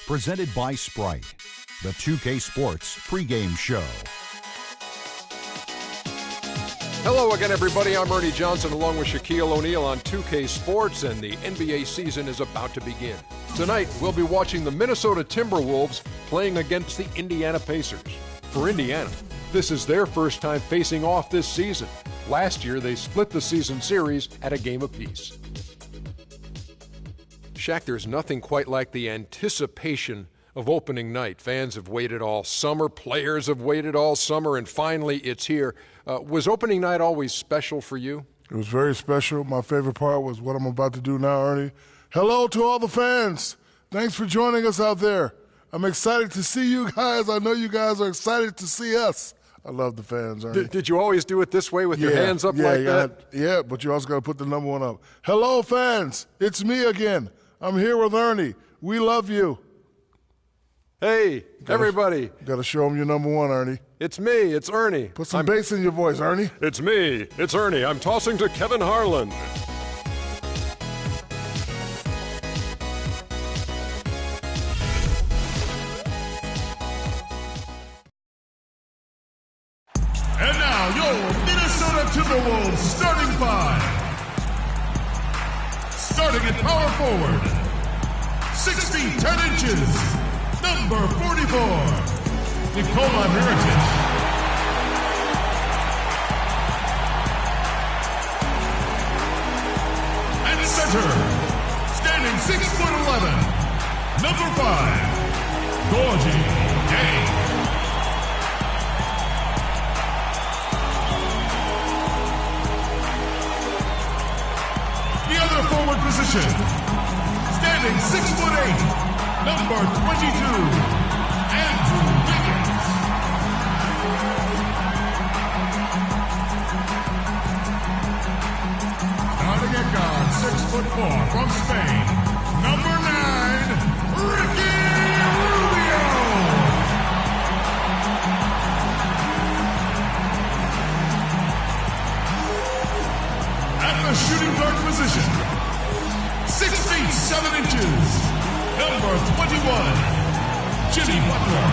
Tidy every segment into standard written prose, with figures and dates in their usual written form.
Presented by Sprite, the 2K Sports pregame show. Hello again, everybody. I'm Ernie Johnson along with Shaquille O'Neal on 2K Sports, and the NBA season is about to begin. Tonight, we'll be watching the Minnesota Timberwolves playing against the Indiana Pacers. For Indiana, this is their first time facing off this season. Last year, they split the season series at a game apiece. Shaq, there's nothing quite like the anticipation of opening night. Fans have waited all summer, players have waited all summer, and finally it's here. Was opening night always special for you? It was very special. My favorite part was what I'm about to do now, Ernie. Hello to all the fans. Thanks for joining us out there. I'm excited to see you guys. I know you guys are excited to see us. I love the fans, Ernie. Did you always do it this way with your hands up like that? Yeah, but you also got to put the number one up. Hello, fans. It's me again. I'm here with Ernie. We love you. Hey, everybody. Got to show them your number one, Ernie. It's me. It's Ernie. Put some bass in your voice, Ernie. It's me. It's Ernie. I'm tossing to Kevin Harlan. And now, your Minnesota Timberwolves starting five. Starting at power forward, 6 feet 10 inches, number 44, Nikola Mirotic. At center, standing 6'11", number 5, Gorgie Gang. The other forward position, standing 6'8", number 22, Andrew Wiggins. Starting at guard, 6'4", from Spain, number 9, Ricky Rubio. At the shooting guard position, 6 feet 7 inches, number 21, Jimmy Butler.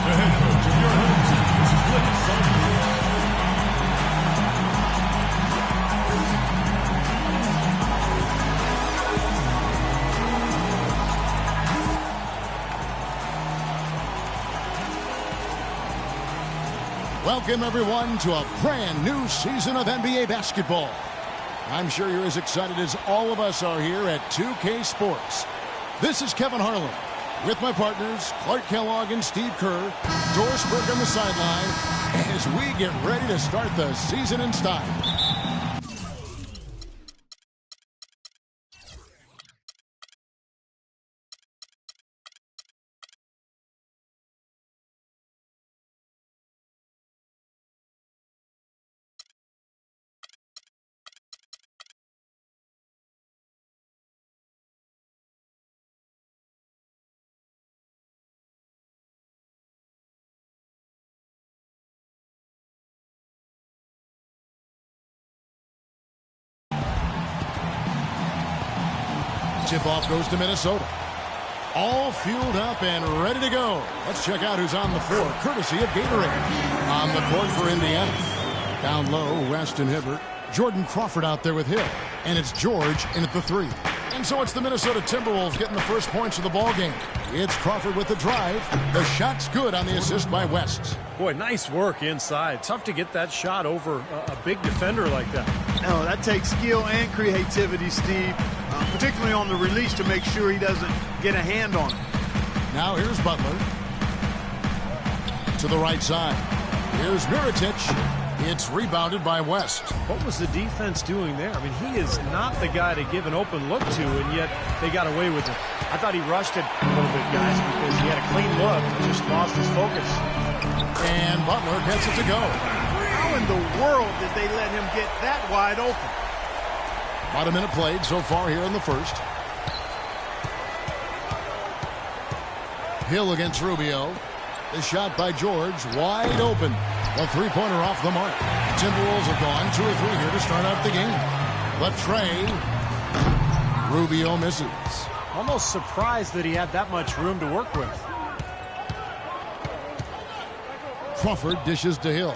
The head coach of your home team is Blake Saunders. Welcome, everyone, to a brand new season of NBA basketball. I'm sure you're as excited as all of us are here at 2K Sports. This is Kevin Harlan with my partners, Clark Kellogg and Steve Kerr, Doris Burke on the sideline, as we get ready to start the season in style. Tip-off goes to Minnesota. All fueled up and ready to go. Let's check out who's on the floor, courtesy of Gatorade. On the court for Indiana. Down low, West and Hibbert. Jordan Crawford out there with Hill. And it's George in at the 3. And so it's the Minnesota Timberwolves getting the first points of the ball game. It's Crawford with the drive. The shot's good on the assist by West. Boy, nice work inside. Tough to get that shot over a big defender like that. No, that takes skill and creativity, Steve, particularly on the release to make sure he doesn't get a hand on it. Now here's Butler. To the right side. Here's Mirotic. It's rebounded by West. What was the defense doing there? I mean, he is not the guy to give an open look to, and yet they got away with it. I thought he rushed it a little bit, guys, because he had a clean look and just lost his focus. And Butler gets it to go. How in the world did they let him get that wide open? About a minute played so far here in the first. Hill against Rubio. The shot by George, wide open. A three-pointer off the mark. Timberwolves have gone 2 or 3 here to start out the game. But Trey, Rubio misses. Almost surprised that he had that much room to work with. Crawford dishes to Hill.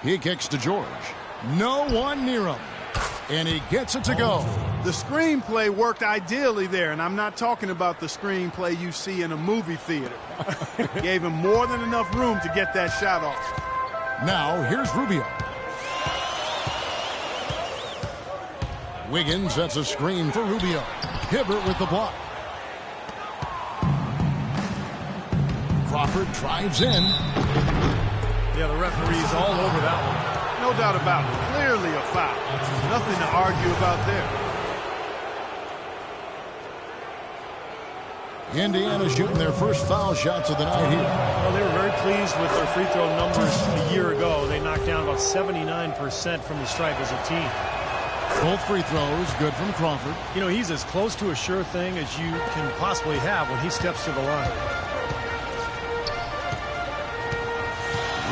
He kicks to George. No one near him. And he gets it to go. The screenplay worked ideally there, and I'm not talking about the screenplay you see in a movie theater. Gave him more than enough room to get that shot off. Now, here's Rubio. Wiggins sets a screen for Rubio. Hibbert with the block. Crawford drives in. Yeah, the referee's all over that one. No doubt about it. Clearly a foul. Nothing to argue about there. Indiana shooting their first foul shots of the night here. Well, they were very pleased with their free throw numbers a year ago. They knocked down about 79% from the stripe as a team. Both free throws good from Crawford. You know, he's as close to a sure thing as you can possibly have when he steps to the line.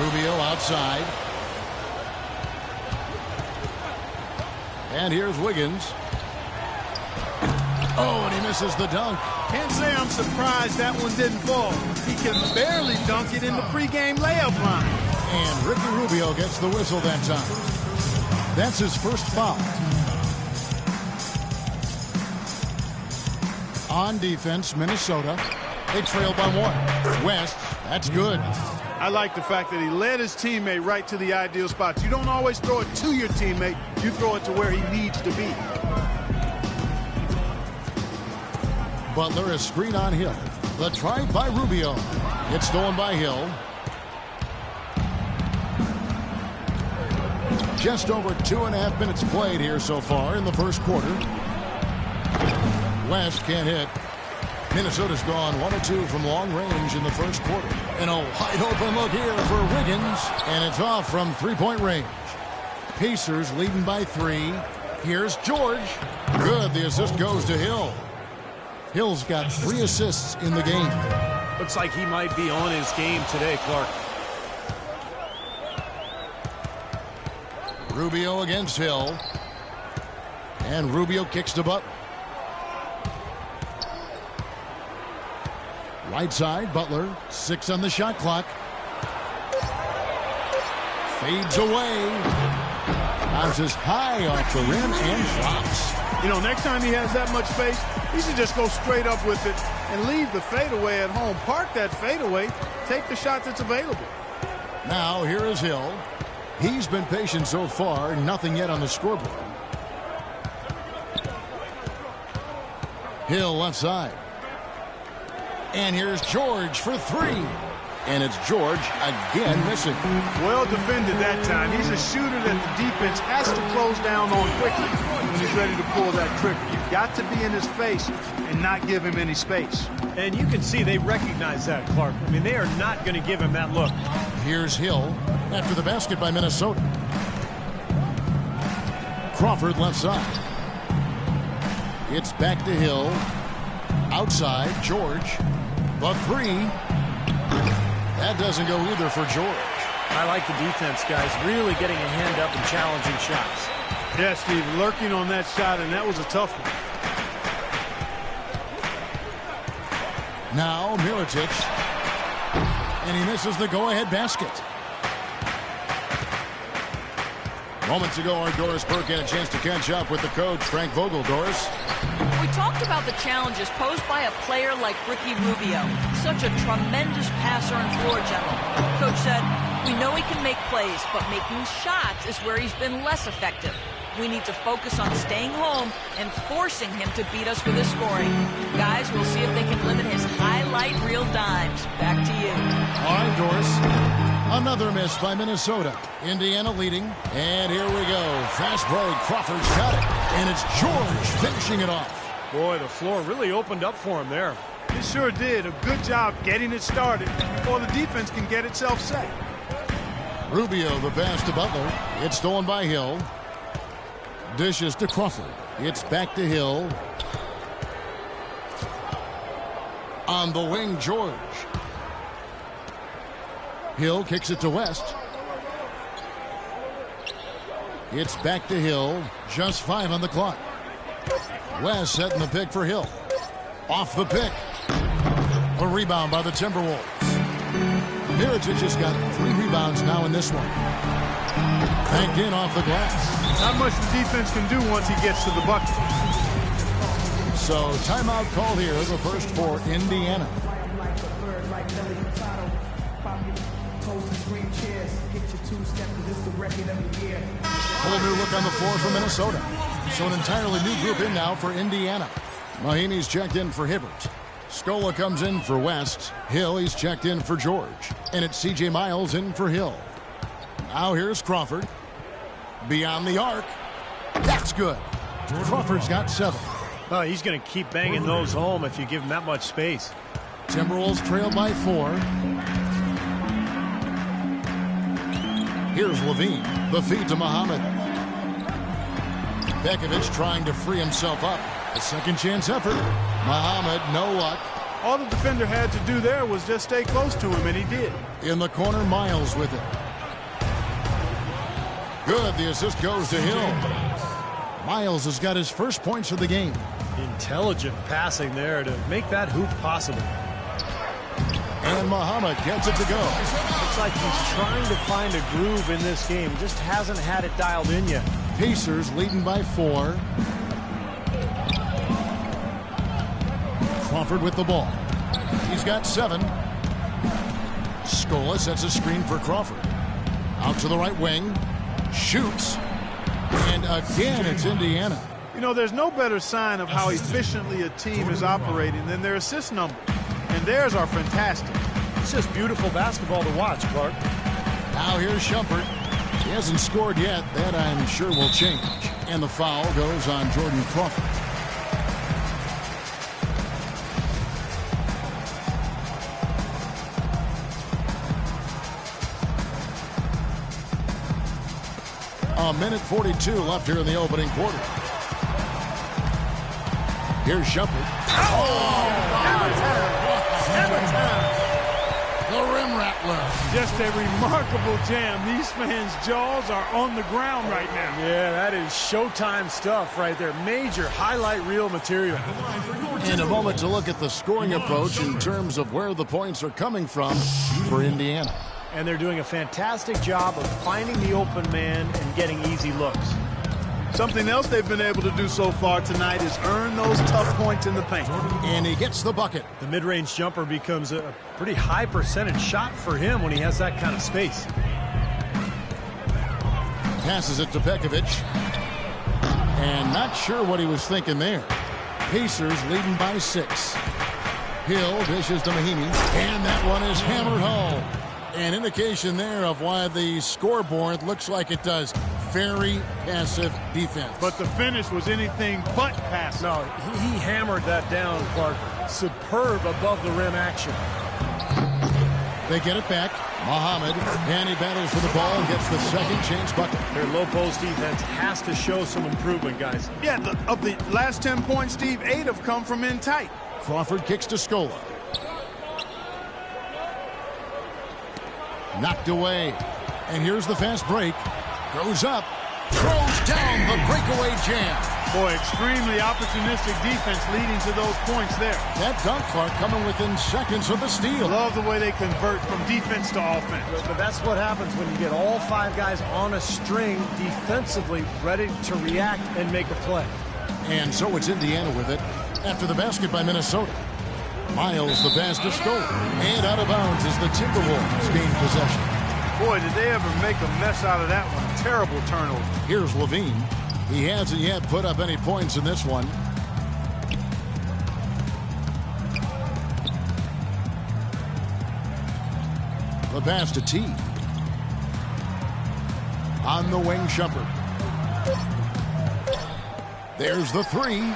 Rubio outside. And here's Wiggins. Oh, and he misses the dunk. Can't say I'm surprised that one didn't fall. He can barely dunk it in the pregame layup line. And Ricky Rubio gets the whistle that time. That's his first foul. On defense, Minnesota. They trail by 1. West, that's good. I like the fact that he led his teammate right to the ideal spots. You don't always throw it to your teammate. You throw it to where he needs to be. Butler, a screen on Hill. The try by Rubio. It's stolen by Hill. Just over 2.5 minutes played here so far in the first quarter. West can't hit. Minnesota's gone 1 or 2 from long range in the first quarter. And a wide open look here for Wiggins. And it's off from 3-point range. Pacers leading by 3. Here's George. Good. The assist goes to Hill. Hill's got 3 assists in the game. Looks like he might be on his game today, Clark. Rubio against Hill. And Rubio kicks to Butler. Right side, Butler. 6 on the shot clock. Fades away. Bounces high off the rim and drops. You know, next time he has that much space, he should just go straight up with it and leave the fadeaway at home. Park that fadeaway. Take the shot that's available. Now, here is Hill. He's been patient so far. Nothing yet on the scoreboard. Hill left side. And here's George for 3. And it's George again missing. Well defended that time. He's a shooter that the defense has to close down on quickly when he's ready to pull that trigger. You've got to be in his face and not give him any space. And you can see they recognize that, Clark. I mean, they are not going to give him that look. Here's Hill after the basket by Minnesota. Crawford left side. It's back to Hill. Outside, George. The 3. That doesn't go either for George. I like the defense, guys, really getting a hand up and challenging shots. Yeah, Steve, lurking on that shot, and that was a tough one. Now, Mirotic. And he misses the go-ahead basket. Moments ago, our Doris Burke had a chance to catch up with the coach, Frank Vogel. Doris. We talked about the challenges posed by a player like Ricky Rubio, such a tremendous passer and floor general. Coach said, we know he can make plays, but making shots is where he's been less effective. We need to focus on staying home and forcing him to beat us with his scoring. Guys, we'll see if they can limit his highlight reel dimes. Back to you. All right, Doris. Another miss by Minnesota. Indiana leading. And here we go. Fast break. Crawford's got it. And it's George finishing it off. Boy, the floor really opened up for him there. It sure did. A good job getting it started before the defense can get itself set. Rubio the pass to Butler. It's stolen by Hill. Dishes to Crawford. It's back to Hill. On the wing, George. Hill kicks it to West. It's back to Hill. Just 5 on the clock. West setting the pick for Hill. Off the pick. A rebound by the Timberwolves. Mirotic has got 3 rebounds now in this one. Banked in off the glass. Not much the defense can do once he gets to the bucket. So timeout called here, the first for Indiana. Whole new look on the floor for Minnesota. So an entirely new group in now for Indiana. Mahinmi's checked in for Hibbert. Scola comes in for West. Hill, he's checked in for George. And it's C.J. Miles in for Hill. Now here's Crawford. Beyond the arc. That's good. Crawford's got 7. Oh, he's going to keep banging those home if you give him that much space. Timberwolves trail by 4. Here's Levine. The feed to Muhammad. Bekovic trying to free himself up. A second chance effort. Muhammad, no luck. All the defender had to do there was just stay close to him, and he did. In the corner, Miles with it. Good, the assist goes to Hill. Miles has got his first points of the game. Intelligent passing there to make that hoop possible. And Muhammad gets it to go. Looks like he's trying to find a groove in this game. Just hasn't had it dialed in yet. Pacers leading by 4. Crawford with the ball. He's got 7. Scola sets a screen for Crawford. Out to the right wing. Shoots. And again, it's Indiana. You know, there's no better sign of how efficiently a team is operating than their assist numbers. And theirs are fantastic. It's just beautiful basketball to watch, Clark. Now here's Shumpert. He hasn't scored yet. That I'm sure will change. And the foul goes on Jordan Crawford. A minute 42 left here in the opening quarter. Here's Shumpert. The rim rattler. Just a remarkable jam. These fans' jaws are on the ground right now. Yeah, that is Showtime stuff right there. Major highlight reel material. In a moment to look at the scoring approach in terms of where the points are coming from for Indiana. And they're doing a fantastic job of finding the open man and getting easy looks. Something else they've been able to do so far tonight is earn those tough points in the paint. And he gets the bucket. The mid-range jumper becomes a pretty high percentage shot for him when he has that kind of space. Passes it to Bekovic. And not sure what he was thinking there. Pacers leading by 6. Hill dishes to Mahinmi. And that one is hammered home. An indication there of why the scoreboard looks like it does. Very passive defense. But the finish was anything but passive. No, he hammered that down, Clark. Superb above the rim action. They get it back. Muhammad, and he battles for the ball and gets the second chance bucket. Their low post defense has to show some improvement, guys. Yeah, of the last 10 points, Steve, 8 have come from in tight. Crawford kicks to Scola. Knocked away. And here's the fast break. Goes up. Throws down the breakaway jam. Boy, extremely opportunistic defense leading to those points there. That dunk, Clark, coming within seconds of the steal. Love the way they convert from defense to offense. But that's what happens when you get all 5 guys on a string defensively ready to react and make a play. And so it's Indiana with it after the basket by Minnesota. Miles the pass to Scola. And out of bounds as the Timberwolves gain possession. Boy, did they ever make a mess out of that one. Terrible turnover. Here's Levine. He hasn't yet put up any points in this one. The pass to T. On the wing, Shumpert. There's the 3.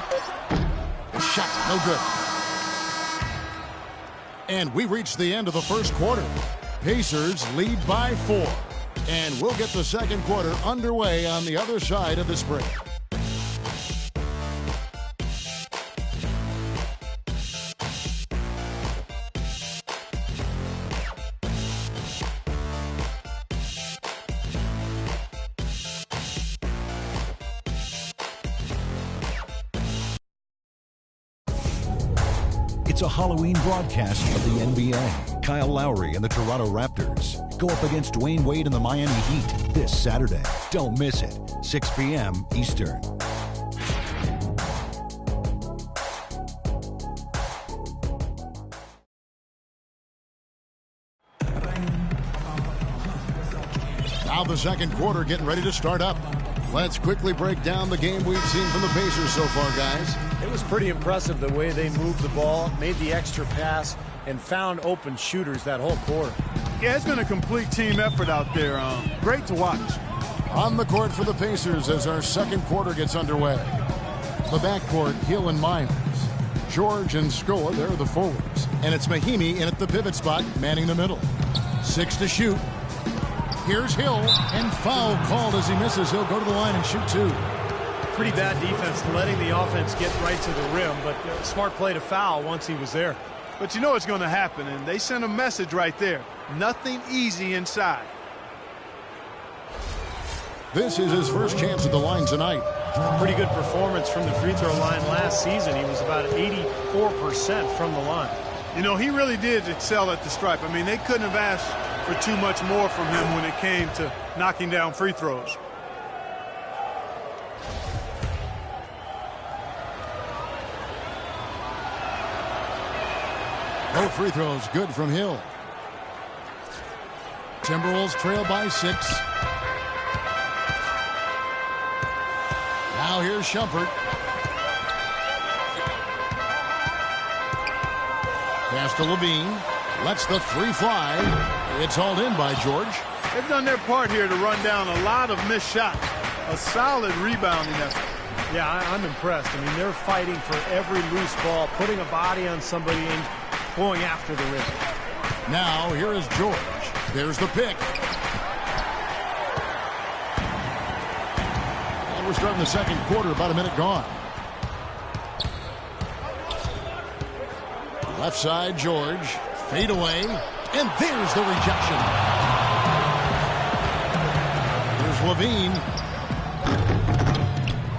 The shot, no good. And we reach the end of the first quarter. Pacers lead by 4. And we'll get the second quarter underway on the other side of this break. It's a Halloween broadcast of the NBA. Kyle Lowry and the Toronto Raptors go up against Dwayne Wade and the Miami Heat this Saturday. Don't miss it. 6 p.m. Eastern. Now the second quarter getting ready to start up. Let's quickly break down the game we've seen from the Pacers so far, guys. It was pretty impressive the way they moved the ball, made the extra pass, and found open shooters that whole quarter. Yeah, it's been a complete team effort out there. Great to watch. On the court for the Pacers as our second quarter gets underway. The backcourt, Hill and Myers. George and Scola, they're the forwards. And it's Mahinmi in at the pivot spot, manning the middle. 6 to shoot. Here's Hill, and foul called as he misses. He'll go to the line and shoot 2. Pretty bad defense, letting the offense get right to the rim, but smart play to foul once he was there. But you know what's going to happen, and they sent a message right there. Nothing easy inside. This is his first chance at the line tonight. Pretty good performance from the free throw line last season. He was about 84% from the line. You know, he really did excel at the stripe. I mean, they couldn't have asked for too much more from him when it came to knocking down free throws. No free throws, good from Hill. Timberwolves trail by 6. Now here's Shumpert. Pass to Levine. Lets the 3 fly. It's hauled in by George. They've done their part here to run down a lot of missed shots. A solid rebounding effort. Yeah, I'm impressed. I mean, they're fighting for every loose ball, putting a body on somebody and going after the rim. Now, here is George. There's the pick. And we're starting the second quarter, about a minute gone. Left side, George. Fade away. And there's the rejection. Here's Levine.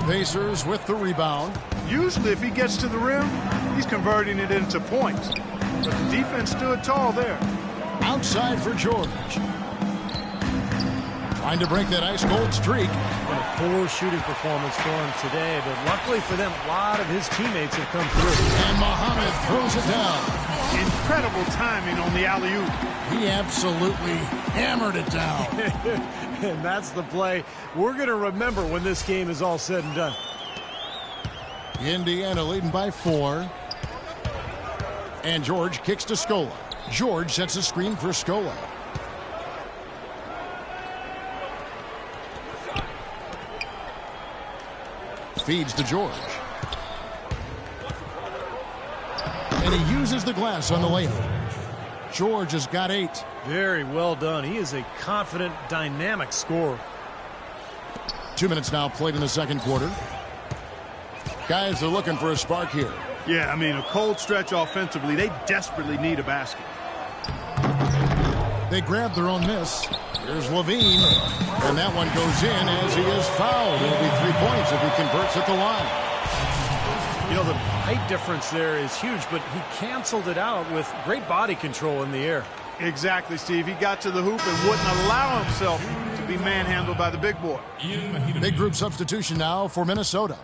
Pacers with the rebound. Usually, if he gets to the rim, he's converting it into points. But the defense stood tall there. Outside for George. Trying to break that ice-cold streak. Been a poor shooting performance for him today, but luckily for them, a lot of his teammates have come through. And Muhammad throws it down. Incredible timing on the alley-oop. He absolutely hammered it down. And that's the play we're going to remember when this game is all said and done. Indiana leading by 4. And George kicks to Scola. George sets a screen for Scola. Feeds to George. And he uses the glass on the layup. George has got 8. Very well done. He is a confident, dynamic scorer. 2 minutes now played in the second quarter. Guys are looking for a spark here. Yeah, I mean, a cold stretch offensively. They desperately need a basket. They grab their own miss. Here's Levine. And that one goes in as he is fouled. It'll be 3 points if he converts at the line. You know, the height difference there is huge, but he canceled it out with great body control in the air. Exactly, Steve. He got to the hoop and wouldn't allow himself to be manhandled by the big boy. Big group substitution now for Minnesota.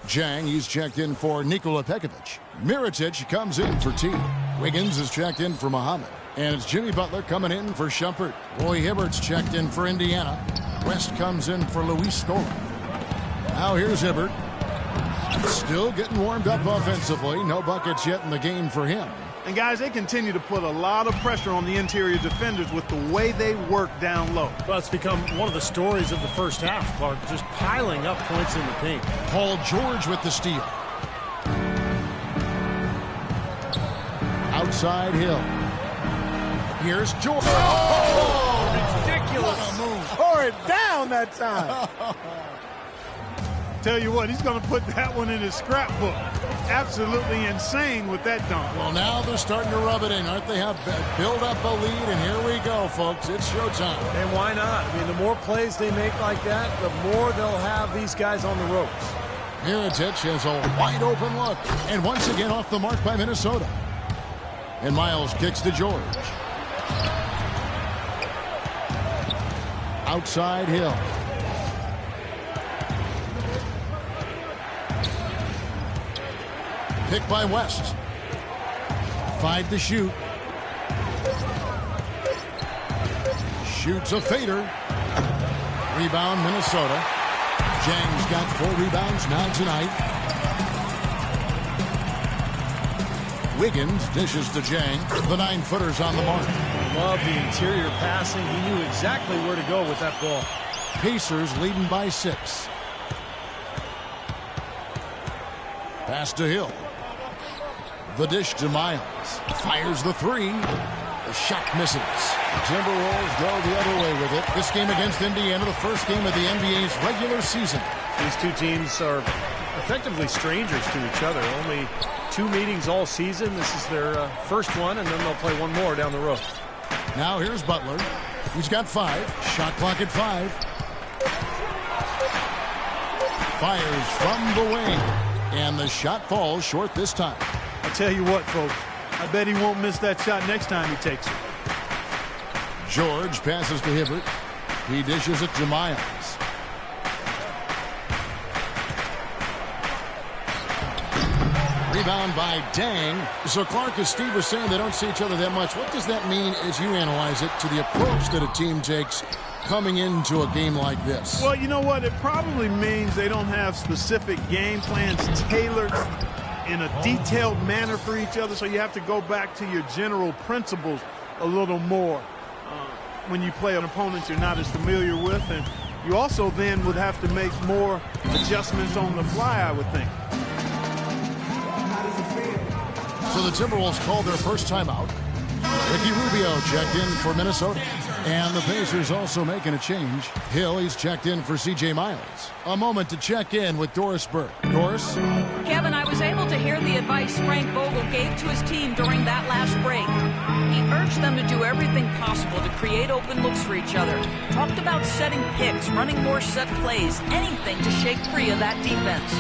Jang, he's checked in for Nikola Pekovic. Mirotic comes in for T. Wiggins is checked in for Muhammad. And it's Jimmy Butler coming in for Shumpert. Roy Hibbert's checked in for Indiana. West comes in for Luis Scola. Now here's Hibbert. Still getting warmed up offensively. No buckets yet in the game for him. And guys, they continue to put a lot of pressure on the interior defenders with the way they work down low. Well, it's become one of the stories of the first half, Clark, just piling up points in the paint. Paul George with the steal. Outside Hill. Here's George. Oh, ridiculous. What a move. Tore it down that time. Tell you what, he's going to put that one in his scrapbook. Absolutely insane with that dunk. Well, now they're starting to rub it in, aren't they? Have build up a lead, and here we go, folks. It's showtime. And why not? I mean, the more plays they make like that, the more they'll have these guys on the ropes. Mirotic has a wide open look, and once again off the mark by Minnesota. And Miles kicks to George. Outside Hill. Pick by West. 5 to shoot. Shoots a fader. Rebound Minnesota. Jang's got 4 rebounds now tonight. Wiggins dishes to Jang. The 9-footer's on the mark. Love the interior passing. He knew exactly where to go with that ball. Pacers leading by 6. Pass to Hill. The dish to Miles. Fires the 3. The shot misses. The Timberwolves go the other way with it. This game against Indiana, the first game of the NBA's regular season. These two teams are effectively strangers to each other. Only 2 meetings all season. This is their first one, and then they'll play one more down the road. Now here's Butler. He's got 5. Shot clock at 5. Fires from the wing. And the shot falls short this time. I tell you what, folks. I bet he won't miss that shot next time he takes it. George passes to Hibbert. He dishes it to Miles. Rebound by Dang. So Clark, as Steve was saying, they don't see each other that much. What does that mean as you analyze it to the approach that a team takes coming into a game like this? Well, you know what? It probably means they don't have specific game plans tailored in a detailed manner for each other, so you have to go back to your general principles a little more when you play an opponent you're not as familiar with, and you also then would have to make more adjustments on the fly, I would think. So the Timberwolves called their first timeout. Ricky Rubio checked in for Minnesota. And the Pacers also making a change. Hill, he's checked in for C.J. Miles. A moment to check in with Doris Burke. Doris? Kevin, I was able to hear the advice Frank Vogel gave to his team during that last break. He urged them to do everything possible to create open looks for each other. Talked about setting picks, running more set plays, anything to shake free of that defense.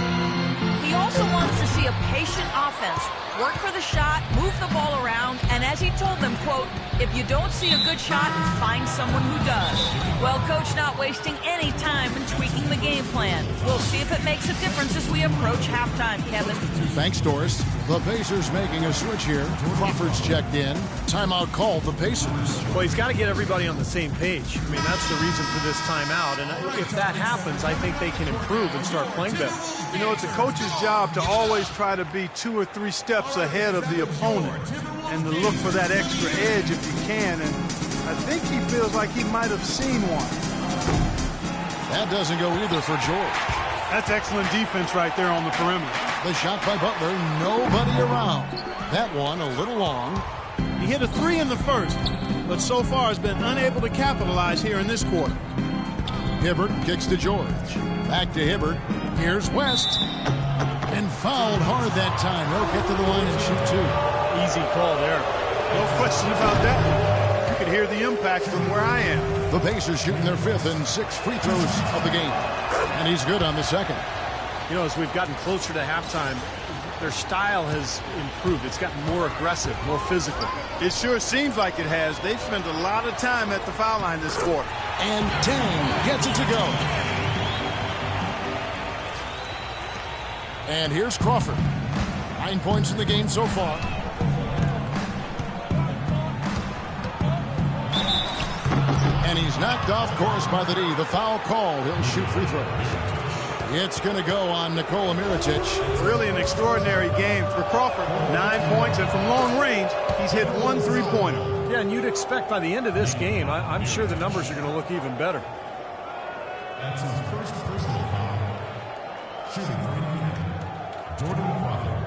He also wants to see a patient offense. Work for the shot, move the ball around, and as he told them, quote, if you don't see a good shot, find someone who does. Well, Coach not wasting any time in tweaking the game plan. We'll see if it makes a difference as we approach halftime, Kevin. Thanks, Doris. The Pacers making a switch here. Crawford's checked in. Timeout called the Pacers. Well, he's got to get everybody on the same page. I mean, that's the reason for this timeout. And if that happens, I think they can improve and start playing better. You know, it's a coach's job to always try to be 2 or 3 steps ahead of the opponent and to look for that extra edge if you can. And I think he feels like he might have seen one. That doesn't go either for George. That's excellent defense right there on the perimeter. The shot by Butler, nobody around. That one a little long. He hit a 3 in the first, but so far has been unable to capitalize here in this quarter. Hibbert kicks to George. Back to Hibbert. Here's West. And fouled hard that time. He'll get to the line and shoot 2. Easy call there. No question about that. You could hear the impact from where I am. The Pacers shooting their 5th and 6th free throws of the game. And he's good on the 2nd. You know, as we've gotten closer to halftime, their style has improved. It's gotten more aggressive, more physical. It sure seems like it has. They've spent a lot of time at the foul line this quarter. And Dang gets it to go. And here's Crawford. 9 points in the game so far. And he's knocked off course by the D. The foul called. He'll shoot free throws. It's going to go on Nikola Mirotic. Really an extraordinary game for Crawford. 9 points, and from long range, he's hit 1 3-pointer. Yeah, and you'd expect by the end of this game, I'm sure the numbers are going to look even better. That's his first personal foul. Shooting for Indiana, Jordan Crawford.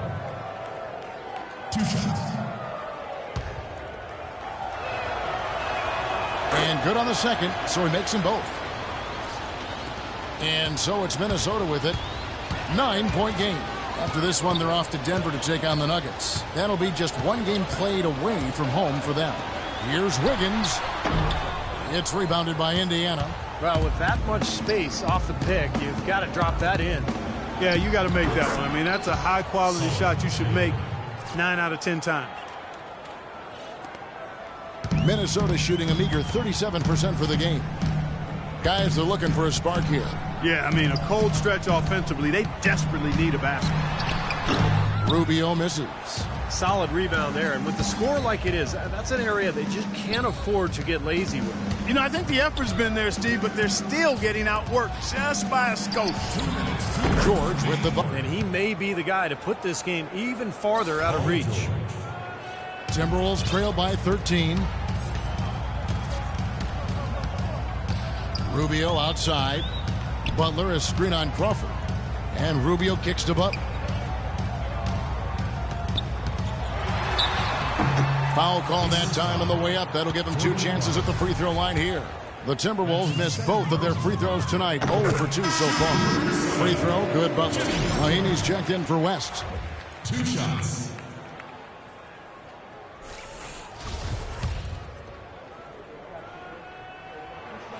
2 shots. And good on the 2nd, so he makes them both. And so it's Minnesota with it. 9-point game. After this one, they're off to Denver to take on the Nuggets. That'll be just 1 game played away from home for them. Here's Wiggins. It's rebounded by Indiana. Well, with that much space off the pick, you've got to drop that in. Yeah, you got to make that one. I mean, that's a high-quality shot you should make 9 out of 10 times. Minnesota shooting a meager 37% for the game. Guys, they're looking for a spark here. Yeah, I mean, a cold stretch offensively. They desperately need a basket. Rubio misses. Solid rebound there, and with the score like it is, that's an area they just can't afford to get lazy with. You know, I think the effort's been there, Steve, but they're still getting outworked just by a scope. George with the ball. And he may be the guy to put this game even farther out of reach. Timberwolves trail by 13. Rubio outside. Butler is screen on Crawford. And Rubio kicks to Butler. Foul call that time on the way up. That'll give him 2 chances at the free throw line here. The Timberwolves missed both of their free throws tonight. 0 for 2 so far. Free throw, good Butler. Mahinmi's checked in for West. 2 shots.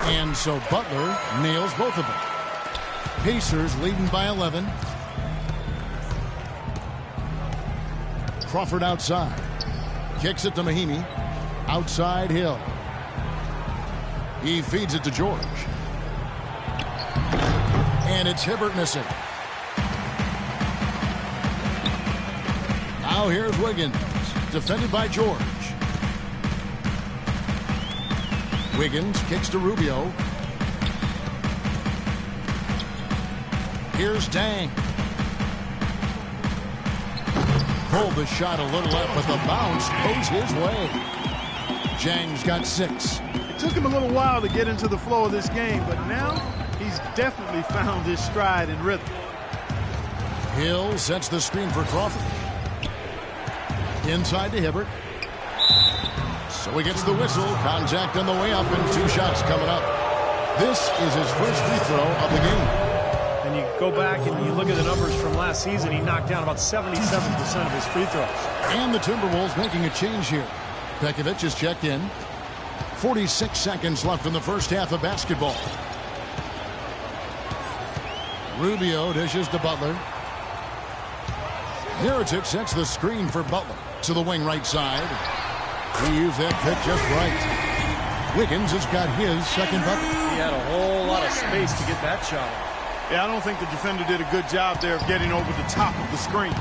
And so Butler nails both of them. Pacers leading by 11. Crawford outside. Kicks it to Mahinmi. Outside Hill. He feeds it to George. And it's Hibbert missing. Now here's Wiggins. Defended by George. Wiggins kicks to Rubio. Here's Dang. Pulled the shot a little left, but the bounce goes his way. Jang's got 6. It took him a little while to get into the flow of this game, but now he's definitely found his stride and rhythm. Hill sets the screen for Crawford. Inside to Hibbert. So he gets the whistle. Contact on the way up and 2 shots coming up. This is his first free throw of the game. And you go back and you look at the numbers from last season, he knocked down about 77% of his free throws. And the Timberwolves making a change here. Pekovic is checked in. 46 seconds left in the first half of basketball. Rubio dishes to Butler. Mirotic sets the screen for Butler to the wing right side. He used that pick just right. Wiggins has got his second bucket. He had a whole lot of space to get that shot off. Yeah, I don't think the defender did a good job there of getting over the top of the screen.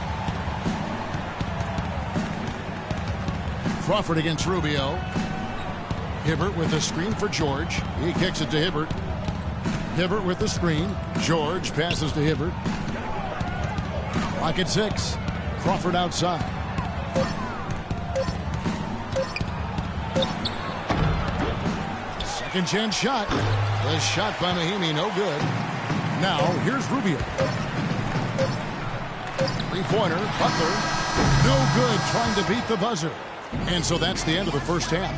Crawford against Rubio. Hibbert with the screen for George. He kicks it to Hibbert. Hibbert with the screen. George passes to Hibbert. Clock at 6. Crawford outside. Second chance shot. The shot by Mahinmi, no good. Now, here's Rubio. Three-pointer, Butler. No good, trying to beat the buzzer. And so that's the end of the first half.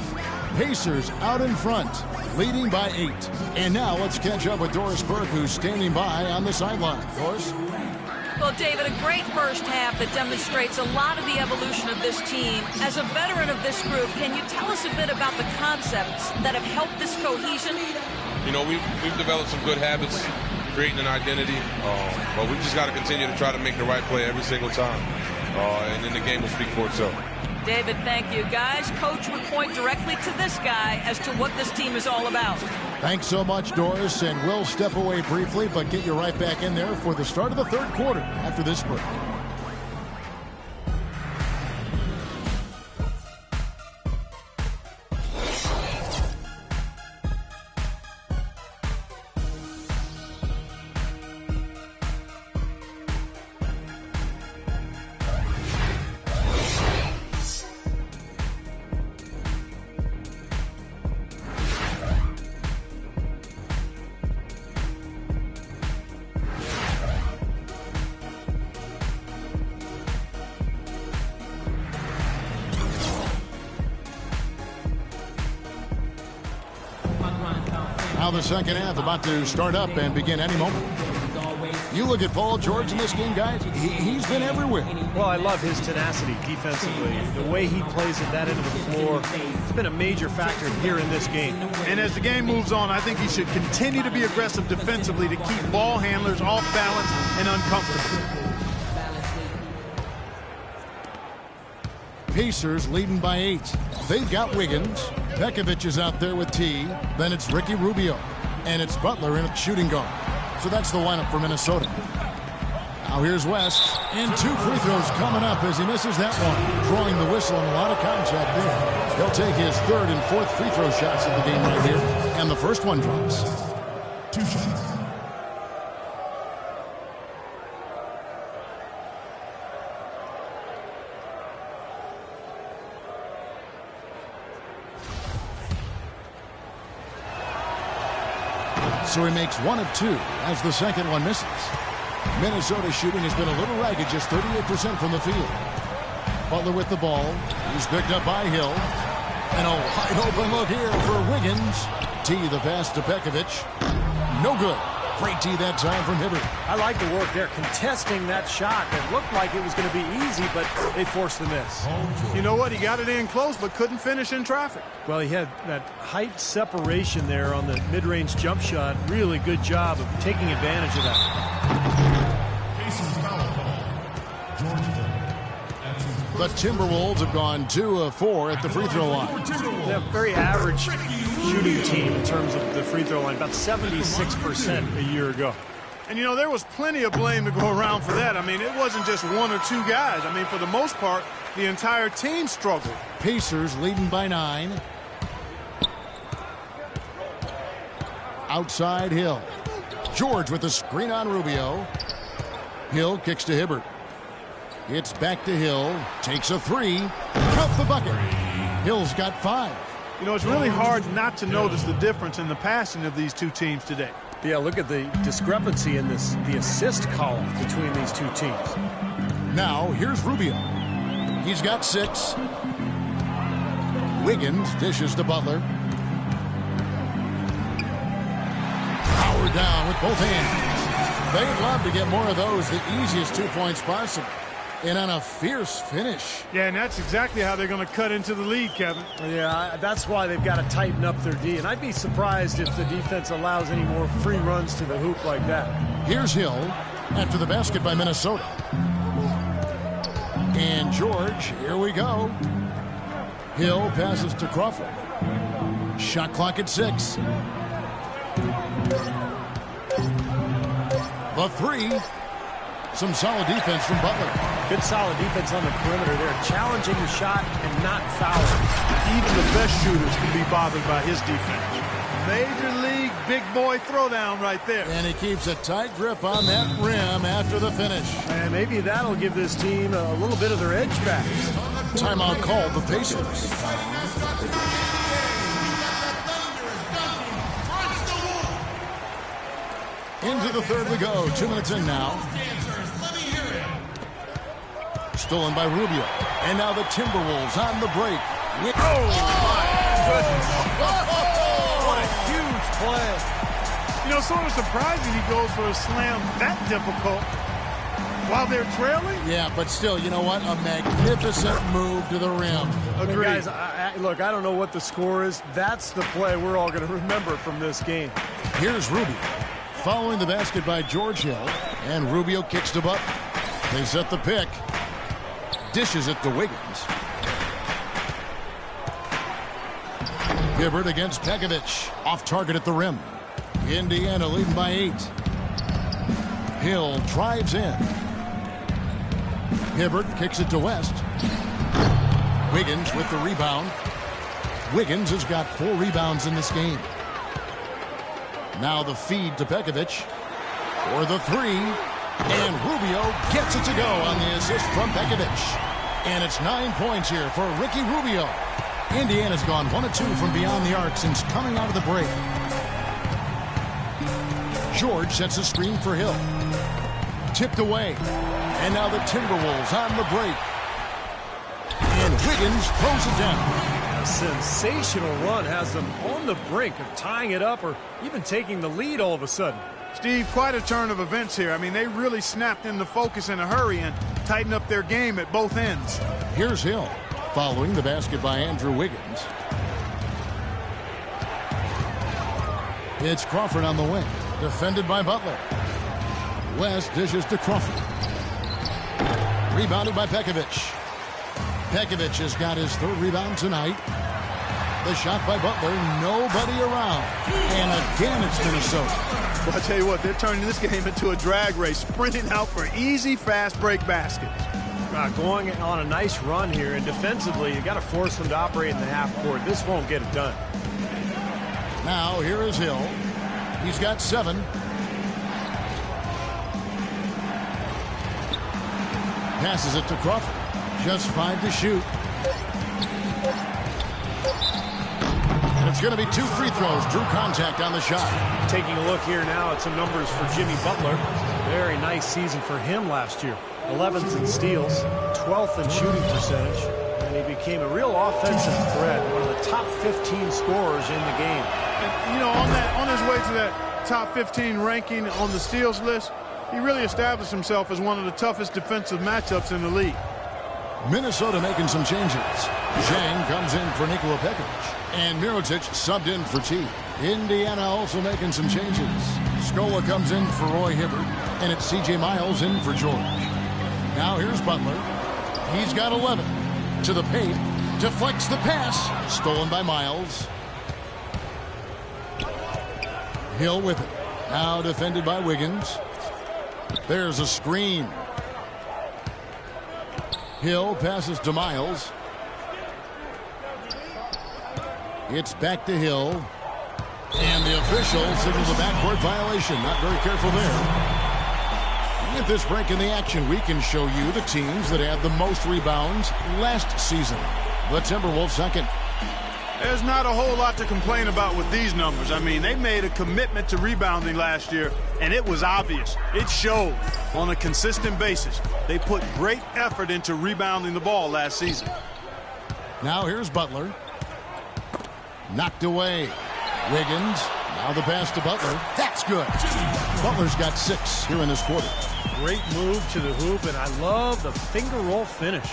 Pacers out in front, leading by 8. And now let's catch up with Doris Burke, who's standing by on the sideline. Doris? Well, David, a great first half that demonstrates a lot of the evolution of this team. As a veteran of this group, can you tell us a bit about the concepts that have helped this cohesion? You know, we've developed some good habits, creating an identity, but we just got to continue to try to make the right play every single time, and then the game will speak for itself. David, thank you. Guys, Coach would point directly to this guy as to what this team is all about. Thanks so much, Doris, and we'll step away briefly, but get you right back in there for the start of the third quarter after this break. Now the second half about to start up and begin any moment. You look at Paul George in this game, guys. He's been everywhere. Well, I love his tenacity defensively. The way he plays at that end of the floor, it's been a major factor here in this game. And as the game moves on, I think he should continue to be aggressive defensively to keep ball handlers off balance and uncomfortable. Pacers leading by 8. They've got Wiggins. Pekovic is out there with T. Then it's Ricky Rubio. And it's Butler in a shooting guard. So that's the lineup for Minnesota. Now here's West. And 2 free throws coming up as he misses that one. Drawing the whistle and a lot of contact there. He'll take his 3rd and 4th free throw shots of the game right here. And the first one drops. 2 shots. So he makes 1 of 2 as the second one misses. Minnesota shooting has been a little ragged, just 38% from the field. Butler with the ball. He's picked up by Hill. And a wide open look here for Wiggins. T the pass to Pekovic. No good. Great T that time from Hibbert. I like the work there, contesting that shot. It looked like it was going to be easy, but they forced the miss. You know what? He got it in close, but couldn't finish in traffic. Well, he had that height separation there on the mid-range jump shot. Really good job of taking advantage of that. The Timberwolves have gone 2 of 4 at the free throw line. They're a very average shooting team in terms of the free throw line, about 76% a year ago. And, you know, there was plenty of blame to go around for that. I mean, it wasn't just 1 or 2 guys. I mean, for the most part, the entire team struggled. Pacers leading by 9. Outside Hill. George with the screen on Rubio. Hill kicks to Hibbert. It's back to Hill. Takes a 3. Count the bucket. Hill's got 5. You know, it's really hard not to notice the difference in the passing of these two teams today. Yeah, look at the discrepancy in the assist column between these two teams. Now, here's Rubio. He's got 6. Wiggins dishes to Butler. Power down with both hands. They'd love to get more of those, the easiest 2 points possible. And on a fierce finish. Yeah, and that's exactly how they're going to cut into the lead, Kevin. Yeah, that's why they've got to tighten up their D. And I'd be surprised if the defense allows any more free runs to the hoop like that. Here's Hill after the basket by Minnesota. And George, here we go. Hill passes to Crawford. Shot clock at 6. The 3. Some solid defense from Butler. Good solid defense on the perimeter there. Challenging the shot and not fouling. Even the best shooters can be bothered by his defense. Major league big boy throwdown right there. And he keeps a tight grip on that rim after the finish. And maybe that'll give this team a little bit of their edge back. Timeout called the Pacers. Into the third we go. 2 minutes in now. Stolen by Rubio. And now the Timberwolves on the break. Oh, my goodness. What a huge play. You know, sort of surprising he goes for a slam that difficult while they're trailing. Yeah, but still, you know what? A magnificent move to the rim. Agreed. Guys, look, I don't know what the score is. That's the play we're all going to remember from this game. Here's Rubio. Following the basket by George Hill. And Rubio kicks to Butler. They set the pick. Dishes it to Wiggins. Hibbert against Pekovic. Off target at the rim. Indiana leading by 8. Hill drives in. Hibbert kicks it to West. Wiggins with the rebound. Wiggins has got 4 rebounds in this game. Now the feed to Pekovic. For the 3. And Rubio gets it to go on the assist from Pekovic. And it's 9 points here for Ricky Rubio. Indiana's gone 1 of 2 from beyond the arc since coming out of the break. George sets a screen for Hill. Tipped away. And now the Timberwolves on the break. And Wiggins throws it down. A sensational run has them on the brink of tying it up or even taking the lead all of a sudden. Steve, quite a turn of events here. I mean, they really snapped into focus in a hurry and tightened up their game at both ends. Here's Hill, following the basket by Andrew Wiggins. It's Crawford on the wing, defended by Butler. West dishes to Crawford. Rebounded by Pekovic. Pekovic has got his 3rd rebound tonight. The shot by Butler, nobody around. And again, it's Minnesota. Well, I tell you what, they're turning this game into a drag race, sprinting out for easy, fast break baskets. Going on a nice run here, and defensively, you got to force them to operate in the half court. This won't get it done. Now, here is Hill. He's got 7. Passes it to Crawford. Just 5 to shoot. And it's going to be 2 free throws. Drew contact on the shot. Taking a look here now at some numbers for Jimmy Butler. Very nice season for him last year. 11th in steals, 12th in shooting percentage, and he became a real offensive threat, one of the top 15 scorers in the game. And, you know, on his way to that top 15 ranking on the steals list, he really established himself as one of the toughest defensive matchups in the league. Minnesota making some changes. Zhang comes in for Nikola Pekovic, and Mirotic subbed in for T. Indiana also making some changes. Scola comes in for Roy Hibbert, and it's C.J. Miles in for George. Now here's Butler. He's got 11. To the paint. Deflects the pass. Stolen by Miles. Hill with it. Now defended by Wiggins. There's a screen. Hill passes to Miles. It's back to Hill. And the official signals a backcourt violation. Not very careful there. With this break in the action, we can show you the teams that had the most rebounds last season. The Timberwolves second. There's not a whole lot to complain about with these numbers. I mean, they made a commitment to rebounding last year, and it was obvious. It showed on a consistent basis. They put great effort into rebounding the ball last season. Now here's Butler. Knocked away. Wiggins. Now the pass to Butler. That's good. Butler's got 6 here in this quarter. Great move to the hoop, and I love the finger roll finish.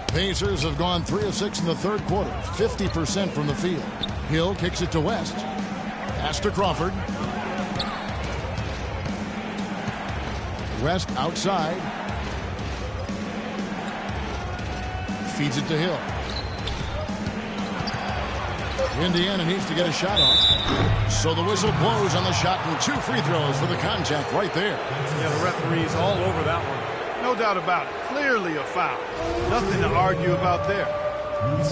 Pacers have gone 3 of 6 in the 3rd quarter. 50% from the field. Hill kicks it to West. Pass to Crawford. West outside. Feeds it to Hill. Indiana needs to get a shot off. So the whistle blows on the shot, and 2 free throws for the contact right there. Yeah, the referee's all over that one. No doubt about it. Clearly a foul. Nothing to argue about there.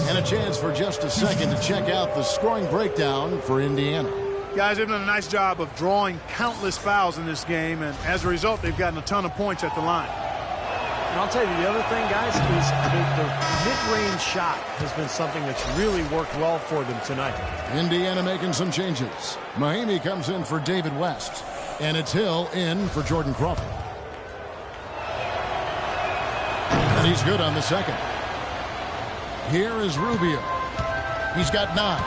And a chance for just a second to check out the scoring breakdown for Indiana. Guys, they've done a nice job of drawing countless fouls in this game, and as a result, they've gotten a ton of points at the line. And I'll tell you, the other thing, guys, is the mid-range shot has been something that's really worked well for them tonight. Indiana making some changes. Mahimi comes in for David West, and it's Hill in for Jordan Crawford. And he's good on the second. Here is Rubio. He's got 9.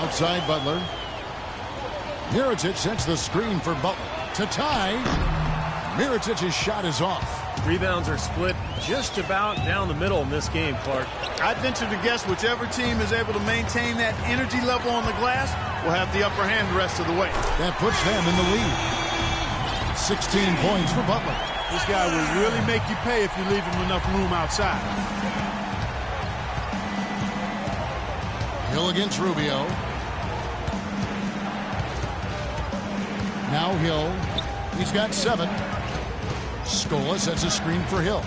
Outside Butler. Mirotic sets the screen for Butler. To tie. Mirotic's shot is off. Rebounds are split just about down the middle in this game, Clark. I'd venture to guess whichever team is able to maintain that energy level on the glass will have the upper hand the rest of the way. That puts them in the lead. 16 points for Butler. This guy will really make you pay if you leave him enough room outside. Hill against Rubio. Now Hill. He's got 7. Scola sets a screen for Hill.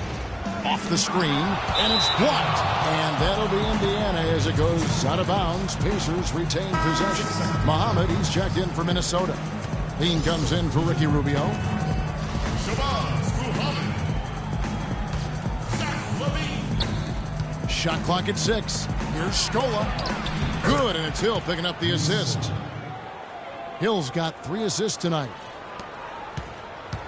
Off the screen, and it's blocked. And that'll be Indiana as it goes out of bounds. Pacers retain possession. Muhammad, he's checked in for Minnesota. Lean comes in for Ricky Rubio. Shot clock at 6. Here's Scola. Good, and it's Hill picking up the assist. Hill's got 3 assists tonight.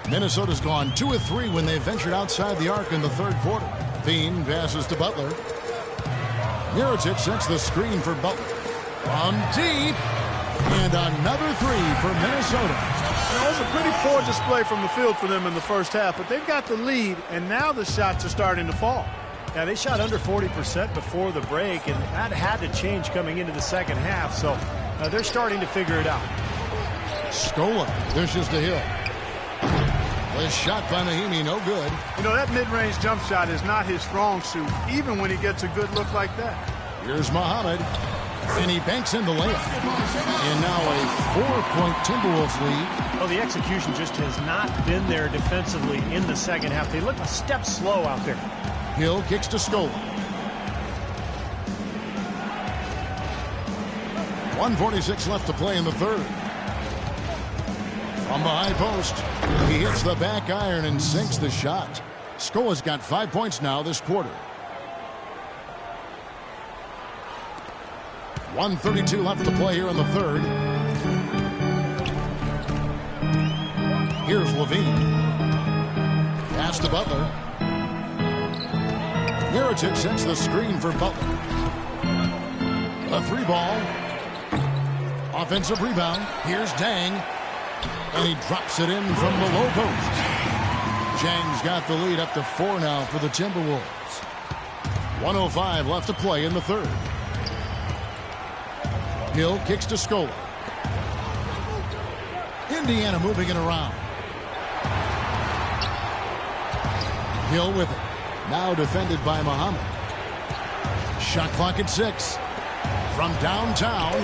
Minnesota's gone 2 of 3 when they ventured outside the arc in the 3rd quarter. Bean passes to Butler. Mirotic sets the screen for Butler. From deep. And another 3 for Minnesota. It was a pretty poor display from the field for them in the first half, but they've got the lead, and now the shots are starting to fall. Yeah, they shot under 40% before the break, and that had to change coming into the second half, so they're starting to figure it out. Scola dishes to Hill. The shot by Mahinmi, no good. You know, that mid-range jump shot is not his strong suit, even when he gets a good look like that. Here's Muhammad, and he banks in the layup. And now a 4-point Timberwolves lead. Well, the execution just has not been there defensively in the second half. They look a step slow out there. Hill kicks to Scola. 1:46 left to play in the third. From the high post, he hits the back iron and sinks the shot. Scola's got 5 points now this quarter. 1:32 left to play here in the third. Here's Levine. Pass to Butler. Mirotic sets the screen for Butler. A 3-ball. Offensive rebound. Here's Dang. And he drops it in from the low post. Chang's got the lead up to 4 now for the Timberwolves. 1:05 left to play in the third. Hill kicks to Scola. Indiana moving it around. Hill with it. Now defended by Muhammad. Shot clock at 6. From downtown.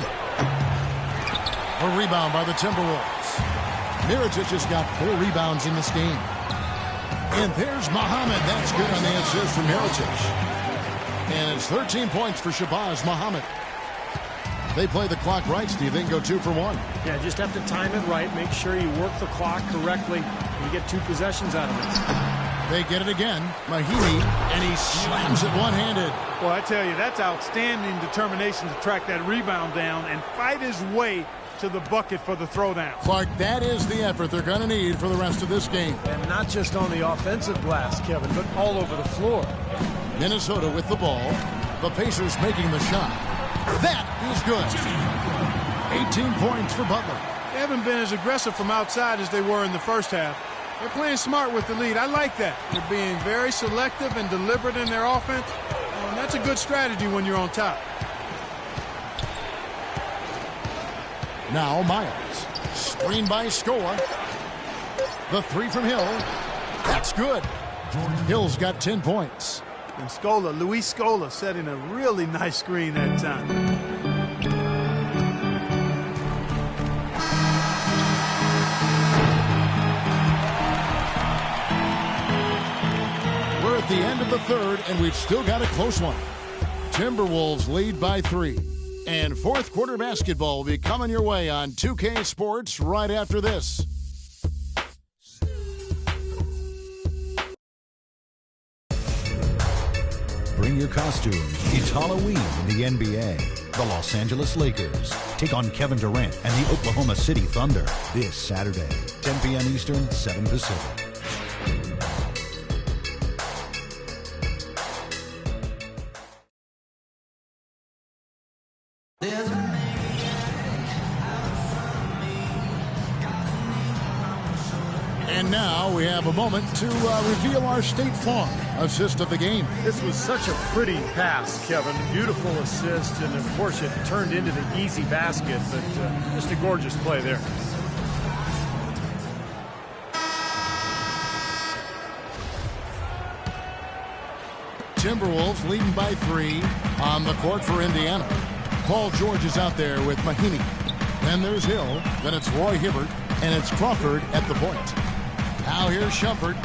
A rebound by the Timberwolves. Mirotic has got 4 rebounds in this game. And there's Muhammad. That's good on the assist from Mirotic. And it's 13 points for Shabazz Muhammad. They play the clock right, Steve. They can go 2 for 1. Yeah, just have to time it right. Make sure you work the clock correctly. And you get 2 possessions out of it. They get it again. Mahinmi, and he slams it one-handed. Well, I tell you, that's outstanding determination to track that rebound down and fight his way to the bucket for the throwdown. Clark, that is the effort they're going to need for the rest of this game. And not just on the offensive glass, Kevin, but all over the floor. Minnesota with the ball. The Pacers making the shot. That is good. 18 points for Butler. They haven't been as aggressive from outside as they were in the first half. They're playing smart with the lead. I like that. They're being very selective and deliberate in their offense. And that's a good strategy when you're on top. Now Miles. Screen by Scola. The 3 from Hill. That's good. Hill's got 10 points. And Scola, Luis Scola, setting a really nice screen that time. We're at the end of the third, and we've still got a close one. Timberwolves lead by 3. And fourth quarter basketball will be coming your way on 2K Sports right after this. Bring your costume. It's Halloween in the NBA. The Los Angeles Lakers take on Kevin Durant and the Oklahoma City Thunder this Saturday, 10 p.m. Eastern, 7 Pacific. And now we have a moment to reveal our State Farm assist of the game. This was such a pretty pass, Kevin. Beautiful assist, and of course it turned into the easy basket, but just a gorgeous play there. Timberwolves leading by 3 on the court for Indiana. Paul George is out there with Mahinmi. Then there's Hill. Then it's Roy Hibbert. And it's Crawford at the point. Now here's Shumpert.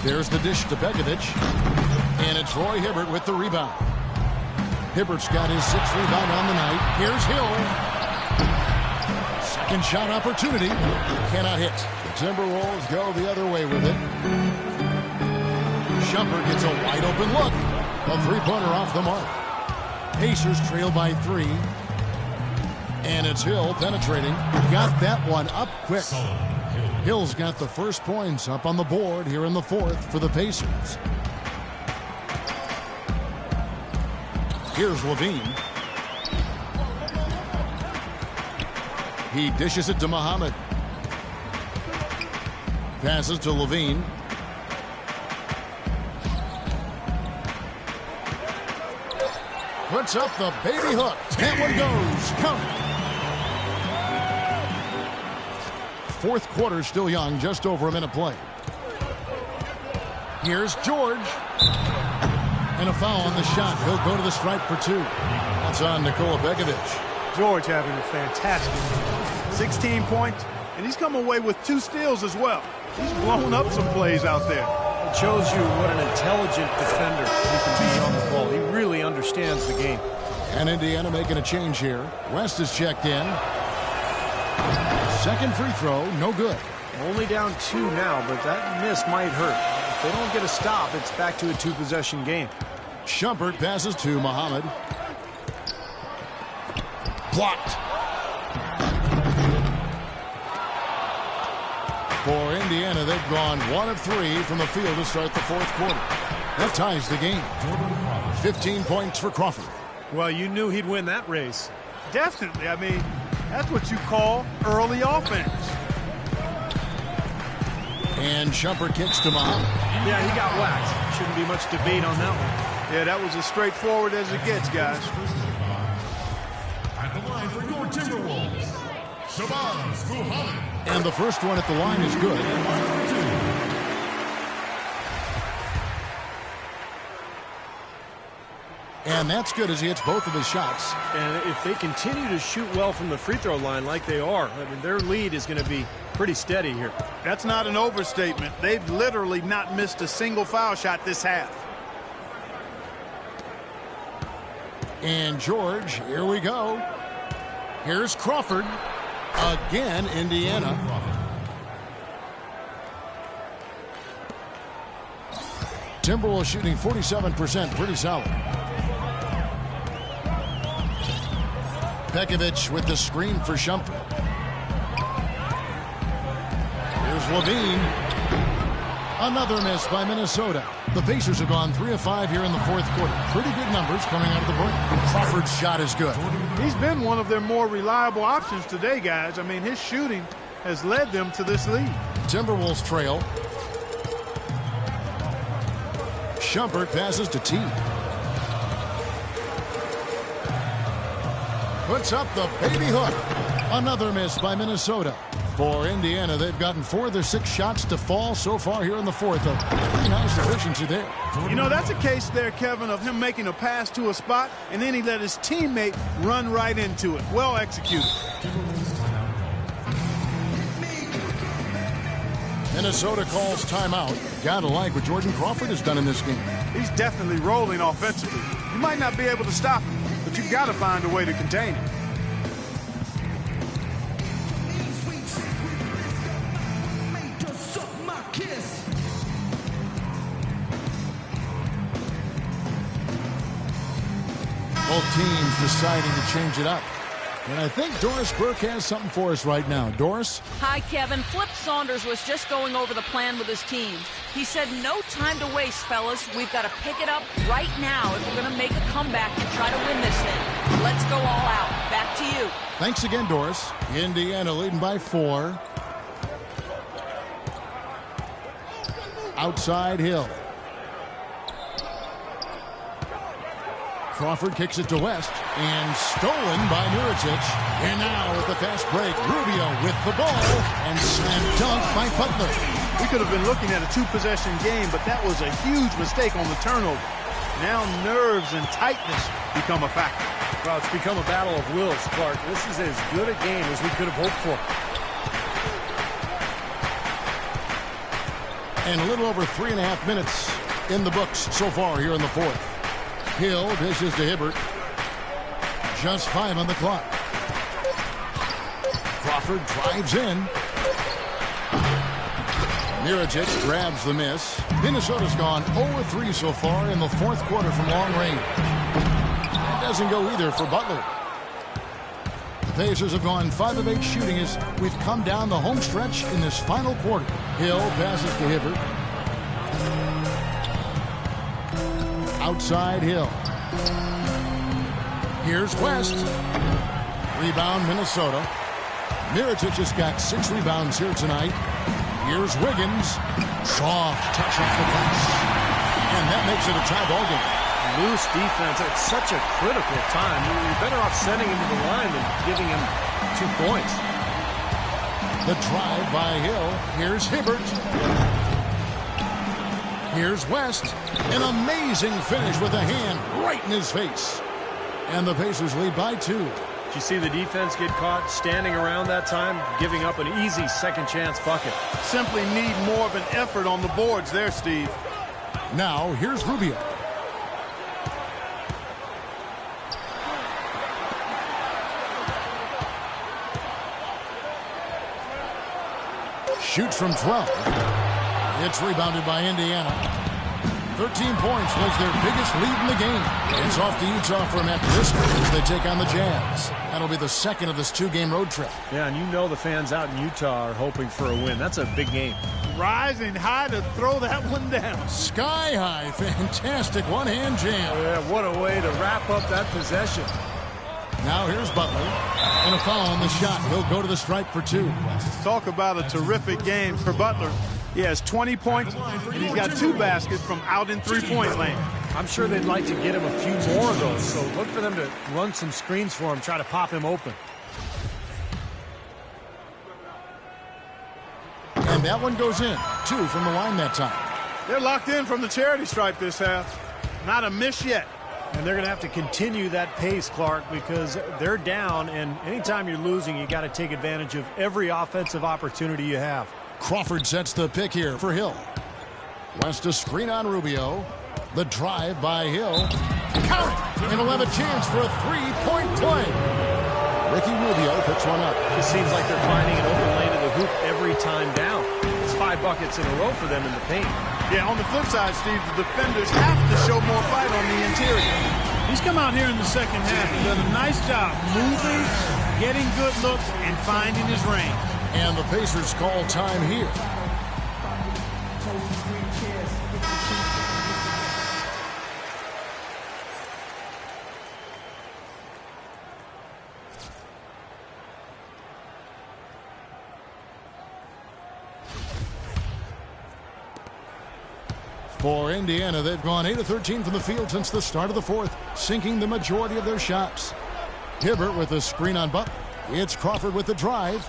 There's the dish to Begovic. And it's Roy Hibbert with the rebound. Hibbert's got his 6th rebound on the night. Here's Hill. Second shot opportunity. Cannot hit. The Timberwolves go the other way with it. Shumpert gets a wide open look. A 3-pointer off the mark. Pacers trail by 3. And it's Hill penetrating. Got that one up quick. Hill's got the first points up on the board here in the fourth for the Pacers. Here's Levine. He dishes it to Muhammad. Passes to Levine. Puts up the baby hook. That one goes. Count. Fourth quarter still young, just over a minute play. Here's George. And a foul on the shot. He'll go to the stripe for 2. That's on Nikola Begovic. George having a fantastic game. 16 points, and he's come away with 2 steals as well. He's blown up some plays out there. It shows you what an intelligent defender he can be on the ball. He really understands the game. And Indiana making a change here. West is checked in. Second free throw, no good. Only down 2 now, but that miss might hurt. If they don't get a stop, it's back to a 2-possession game. Shumpert passes to Muhammad. Blocked. For Indiana, they've gone 1 of 3 from the field to start the 4th quarter. That ties the game. 15 points for Crawford. Well, you knew he'd win that race. Definitely. I mean, that's what you call early offense. And Shumpert kicks to Muhammad. Yeah, he got whacked. Shouldn't be much debate on that one. Yeah, that was as straightforward as it gets, guys. At the line for your Timberwolves, Shabazz Muhammad. And the first one at the line is good. And that's good as he hits both of his shots. And if they continue to shoot well from the free throw line like they are, I mean, their lead is going to be pretty steady here. That's not an overstatement. They've literally not missed a single foul shot this half. And George, here we go. Here's Crawford. Again, Indiana. Timberwolves shooting 47%, pretty solid. Begovic with the screen for Shumpert. Here's Levine. Another miss by Minnesota. The Pacers have gone 3 of 5 here in the 4th quarter. Pretty good numbers coming out of the break. Crawford's shot is good. He's been one of their more reliable options today, guys. I mean, his shooting has led them to this lead. Timberwolves trail. Shumpert passes to T. Puts up the baby hook. Another miss by Minnesota. For Indiana, they've gotten 4 of their 6 shots to fall so far here in the 4th. A pretty nice efficiency there. You know, that's a case there, Kevin, of him making a pass to a spot, and then he let his teammate run right into it. Well executed. Minnesota calls timeout. Gotta like what Jordan Crawford has done in this game. He's definitely rolling offensively. You might not be able to stop him, but you've got to find a way to contain him. Both teams deciding to change it up. And I think Doris Burke has something for us right now. Doris? Hi, Kevin. Flip Saunders was just going over the plan with his team. He said, no time to waste, fellas. We've got to pick it up right now if we're going to make a comeback and try to win this thing. Let's go all out. Back to you. Thanks again, Doris. Indiana leading by 4. Outside Hill. Crawford kicks it to West, and stolen by Mirotic. And now with the fast break, Rubio with the ball, and slam dunk by Butler. We could have been looking at a 2-possession game, but that was a huge mistake on the turnover. Now nerves and tightness become a factor. Well, it's become a battle of wills, Clark. This is as good a game as we could have hoped for. And a little over 3.5 minutes in the books so far here in the 4th. Hill dishes to Hibbert. Just 5 on the clock. Crawford drives in. Mirotic grabs the miss. Minnesota's gone 0-3 so far in the 4th quarter from long range. That doesn't go either for Butler. The Pacers have gone 5 of 8 shooting as we've come down the home stretch in this final quarter. Hill passes to Hibbert. Outside Hill. Here's West. Rebound Minnesota. Mirotic has got 6 rebounds here tonight. Here's Wiggins. Soft touch off the glass. And that makes it a tie ball game. Loose defense at such a critical time. You're better off sending him to the line than giving him 2 points. The drive by Hill. Here's Hibbert. Here's West. An amazing finish with a hand right in his face. And the Pacers lead by 2. Did you see the defense get caught standing around that time, giving up an easy second chance bucket? Simply need more of an effort on the boards there, Steve. Now, here's Rubio. Shoots from 12. It's rebounded by Indiana. 13 points was their biggest lead in the game. It's off to Utah for a match this week as they take on the Jazz. That'll be the second of this 2-game road trip. Yeah, and you know the fans out in Utah are hoping for a win. That's a big game. Rising high to throw that one down. Sky high. Fantastic one-hand jam. Yeah, what a way to wrap up that possession. Now here's Butler. And a foul on the shot. He'll go to the stripe for 2. Talk about a terrific game for Butler. He has 20 points, and he's got 2 baskets from out in three-point lane. I'm sure they'd like to get him a few more of those, so look for them to run some screens for him, try to pop him open. And that one goes in. 2 from the line that time. They're locked in from the charity stripe this half. Not a miss yet. And they're going to have to continue that pace, Clark, because they're down, and anytime you're losing, you got to take advantage of every offensive opportunity you have. Crawford sets the pick here for Hill. West a screen on Rubio. The drive by Hill. Count it! And he'll have a chance for a 3-point play. Ricky Rubio picks one up. It seems like they're finding an open lane to the hoop every time down. It's 5 buckets in a row for them in the paint. Yeah, on the flip side, Steve, the defenders have to show more fight on the interior. He's come out here in the second half and done a nice job moving, getting good looks, and finding his range. And the Pacers call time here. For Indiana, they've gone 8 of 13 from the field since the start of the fourth, sinking the majority of their shots. Hibbert with a screen on Butler. It's Crawford with the drive.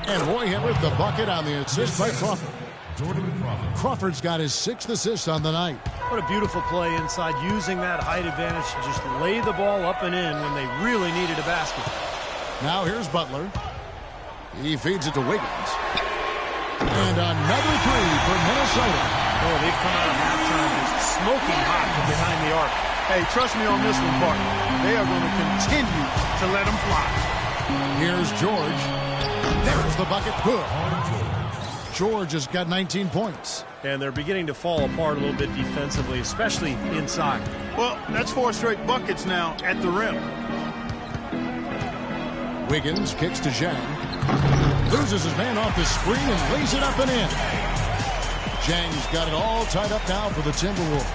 And Roy Hibbert, the bucket on the assist by Crawford. Crawford's got his 6th assist on the night. What a beautiful play inside, using that height advantage to just lay the ball up and in when they really needed a basket. Now here's Butler. He feeds it to Wiggins. And another 3 for Minnesota. Oh, they've come out of halftime just smoking hot from behind the arc. Hey, trust me on this one, partner. They are going to continue to let them fly. Here's George. There's the bucket. Good. George has got 19 points. And they're beginning to fall apart a little bit defensively, especially inside. Well, that's 4 straight buckets now at the rim. Wiggins kicks to Zhang. Loses his man off the screen and lays it up and in. Zhang's got it all tied up now for the Timberwolves.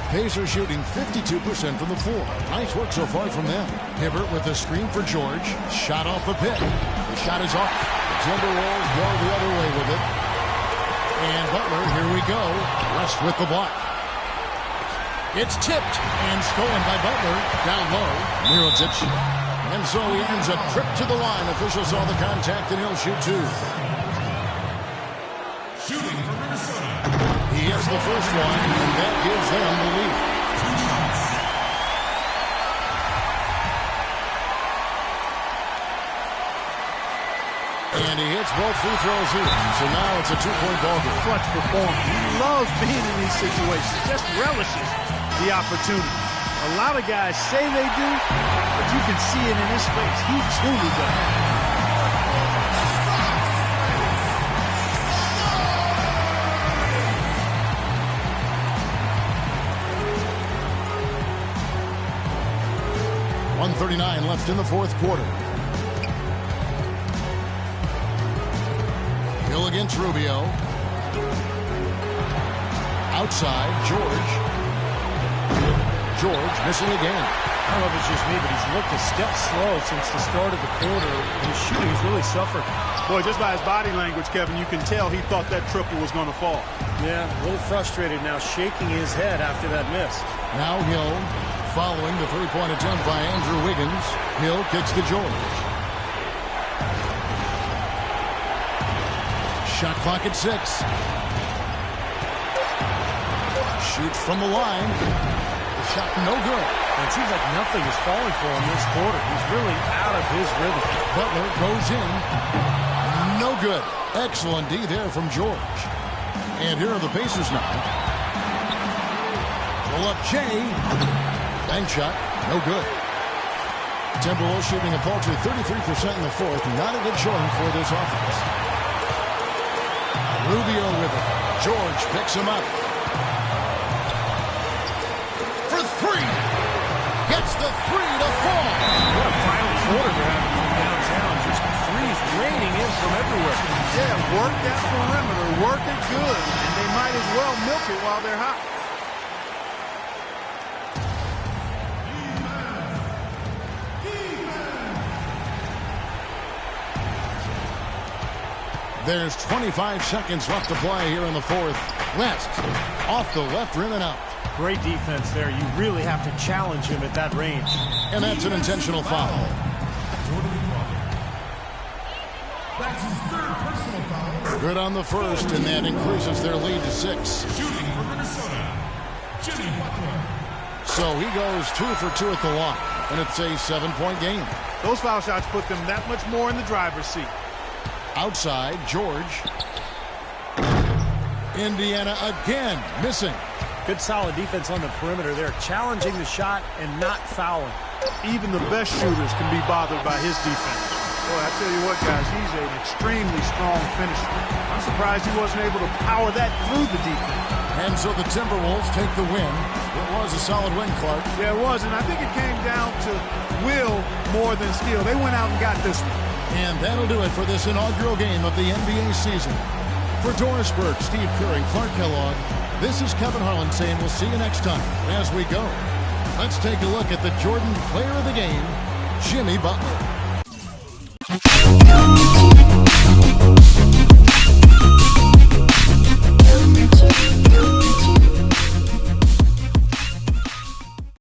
Pacers shooting 52% from the floor. Nice work so far from them. Hibbert with a screen for George. Shot off the pick. The shot is off. The Timberwolves go the other way with it. And Butler, here we go. West with the block. It's tipped and stolen by Butler. Down low. Mirotic. And so he ends a trip to the line. Official saw the contact and he'll shoot 2. Shooting for Minnesota. He hits the first one, and that gives them the lead. And he hits both free throws here. So now it's a 2-point ball game. Clutch performance. He loves being in these situations. Just relishes the opportunity. A lot of guys say they do, but you can see it in his face. He truly does. .139 left in the fourth quarter. Hill against Rubio. Outside, George. George missing again. I don't know if it's just me, but he's looked a step slow since the start of the quarter. His shooting's really suffered. Boy, just by his body language, Kevin, you can tell he thought that triple was going to fall. Yeah, a little frustrated now, shaking his head after that miss. Now Hill, following the three-point attempt by Andrew Wiggins. Hill kicks to George. Shot clock at 6. shoots from the line. The shot no good. And it seems like nothing is falling for him this quarter. He's really out of his rhythm. Butler goes in. No good. Excellent D there from George. And here are the Pacers now. Pull up Jay. Bank shot. No good. Timberwolves shooting a paltry 33% in the fourth. Not a good showing for this offense. Rubio with it. George picks him up. For three. Gets the three to fall. What a final quarter to have from downtown. Just threes raining in from everywhere. Yeah, work that perimeter. Work it good. And they might as well milk it while they're hot. There's 25 seconds left to play here in the fourth. West off the left rim and out. Great defense there. You really have to challenge him at that range. And that's an intentional foul. That's his third personal foul. Good on the first, and that increases their lead to 6. Shooting for Minnesota, Jimmy Butler. So he goes 2 for 2 at the line, and it's a 7-point game. Those foul shots put them that much more in the driver's seat. Outside, George. Indiana again missing. Good solid defense on the perimeter there, challenging the shot and not fouling. Even the best shooters can be bothered by his defense. Boy, I tell you what, guys, he's an extremely strong finisher. I'm surprised he wasn't able to power that through the defense. And so the Timberwolves take the win. It was a solid win, Clark. Yeah, it was, and I think it came down to will more than skill. They went out and got this one. And that'll do it for this inaugural game of the NBA season. For Doris Burke, Steve Kerr, and Clark Kellogg, this is Kevin Harlan saying we'll see you next time. As we go, let's take a look at the Jordan Player of the Game, Jimmy Butler.